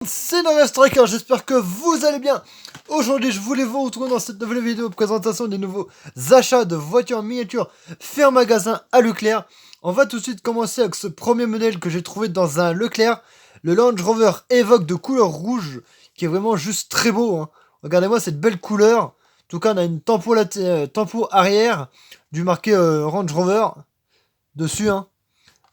C'est Noria Striker, j'espère que vous allez bien. Aujourd'hui, je voulais vous retrouver dans cette nouvelle vidéo de présentation des nouveaux achats de voitures miniatures fait en magasin à Leclerc. On va tout de suite commencer avec ce premier modèle que j'ai trouvé dans un Leclerc, le Land Rover Evoque de couleur rouge, qui est vraiment juste très beau, hein. Regardez-moi cette belle couleur. En tout cas, on a une tempo arrière du marqué Range Rover dessus, hein,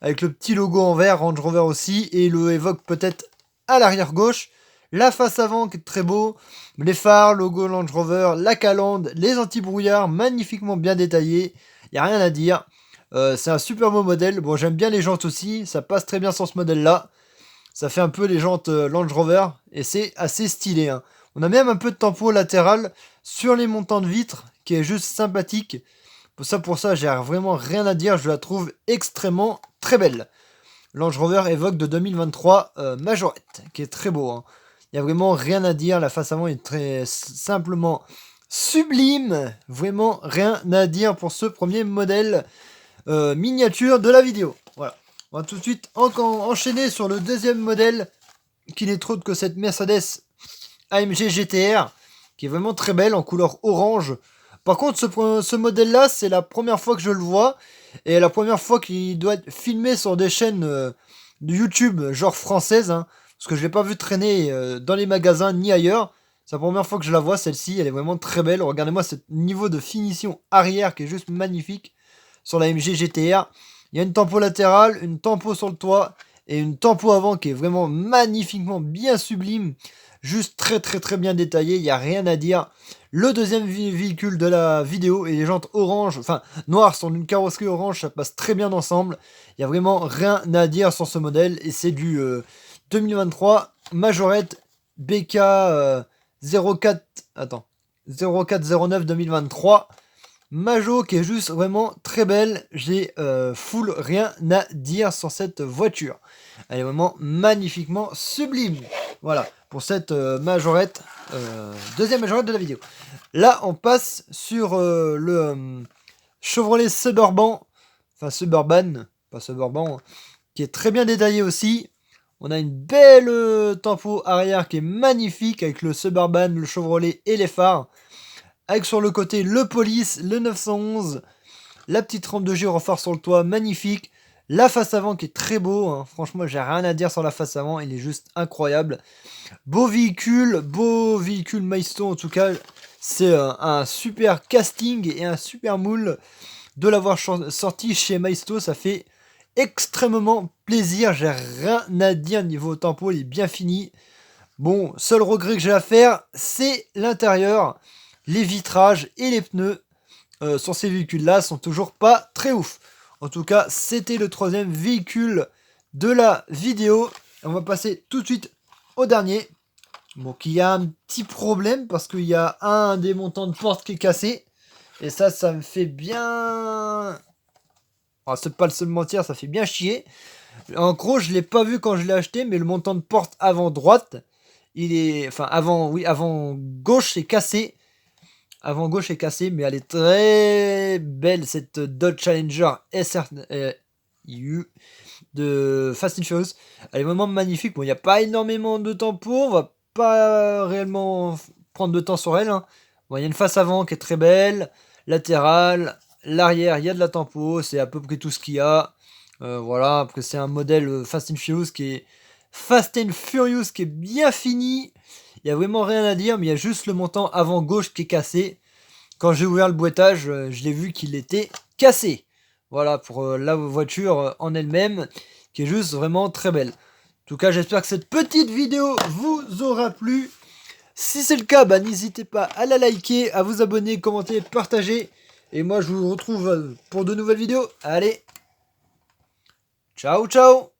avec le petit logo en vert, Range Rover aussi, et le Evoque peut-être à l'arrière gauche. La face avant qui est très beau, les phares, logo Range Rover, la calandre, les anti-brouillards magnifiquement bien détaillés, il n'y a rien à dire. C'est un super beau modèle. Bon, j'aime bien les jantes aussi, ça passe très bien sur ce modèle là. Ça fait un peu les jantes Range Rover et c'est assez stylé, hein. On a même un peu de tempo latéral sur les montants de vitres qui est juste sympathique. Pour ça, j'ai vraiment rien à dire, je la trouve extrêmement très belle. Range Rover Evoque de 2023 Majorette, qui est très beau, hein. Il n'y a vraiment rien à dire, la face avant est très simplement sublime. Vraiment rien à dire pour ce premier modèle miniature de la vidéo. Voilà. On va tout de suite enchaîner sur le deuxième modèle, qui n'est autre que cette Mercedes AMG GTR, qui est vraiment très belle en couleur orange. Par contre, ce modèle-là, c'est la première fois que je le vois, et la première fois qu'il doit être filmé sur des chaînes de YouTube, genre françaises, hein, parce que je l'ai pas vu traîner dans les magasins ni ailleurs. C'est la première fois que je la vois, celle-ci, elle est vraiment très belle. Regardez-moi ce niveau de finition arrière qui est juste magnifique sur la MG GTR. Il y a une tempo latérale, une tempo sur le toit, et une tempo avant qui est vraiment magnifiquement bien sublime. Juste très bien détaillé, il n'y a rien à dire. Le deuxième véhicule de la vidéo et les jantes orange, enfin noires sont d'une carrosserie orange, ça passe très bien ensemble. Il n'y a vraiment rien à dire sur ce modèle et c'est du 2023 Majorette BK 04, attends, 0409 2023. Majo qui est juste vraiment très belle, j'ai full rien à dire sur cette voiture. Elle est vraiment magnifiquement sublime. Voilà, pour cette Majorette, deuxième Majorette de la vidéo. Là, on passe sur le Chevrolet Suburban, enfin Suburban, pas Suburban, qui est très bien détaillé aussi. On a une belle tempo arrière qui est magnifique avec le Suburban, le Chevrolet et les phares. Avec sur le côté le Police, le 911, la petite rampe de gyrophare sur le toit, magnifique. La face avant qui est très beau, hein. Franchement j'ai rien à dire sur la face avant, il est juste incroyable. Beau véhicule Maisto en tout cas. C'est un super casting et un super moule de l'avoir sorti chez Maisto, ça fait extrêmement plaisir. J'ai rien à dire niveau tempo, il est bien fini. Bon, seul regret que j'ai à faire, c'est l'intérieur. Les vitrages et les pneus sur ces véhicules-là sont toujours pas très ouf. En tout cas, c'était le troisième véhicule de la vidéo. On va passer tout de suite au dernier. Bon, qui a un petit problème parce qu'il y a un des montants de porte qui est cassé. Et ça me fait bien... Oh, c'est pas le seul mentir, ça fait bien chier. En gros, je l'ai pas vu quand je l'ai acheté, mais le montant de porte avant droite, il est... Enfin, avant gauche est cassé. Avant gauche est cassée, mais elle est très belle, cette Dodge Challenger SRU de Fast and Furious. Elle est vraiment magnifique. Bon, il n'y a pas énormément de temps pour, on va pas réellement prendre de temps sur elle, hein. Bon, il y a une face avant qui est très belle, latérale, l'arrière, il y a de la tempo, c'est à peu près tout ce qu'il y a. Voilà, après c'est un modèle Fast and Furious qui est bien fini. Il n'y a vraiment rien à dire, mais il y a juste le montant avant gauche qui est cassé. Quand j'ai ouvert le boîtage, je l'ai vu qu'il était cassé. Voilà, pour la voiture en elle-même, qui est juste vraiment très belle. En tout cas, j'espère que cette petite vidéo vous aura plu. Si c'est le cas, bah, n'hésitez pas à la liker, à vous abonner, commenter, partager. Et moi, je vous retrouve pour de nouvelles vidéos. Allez, ciao ciao.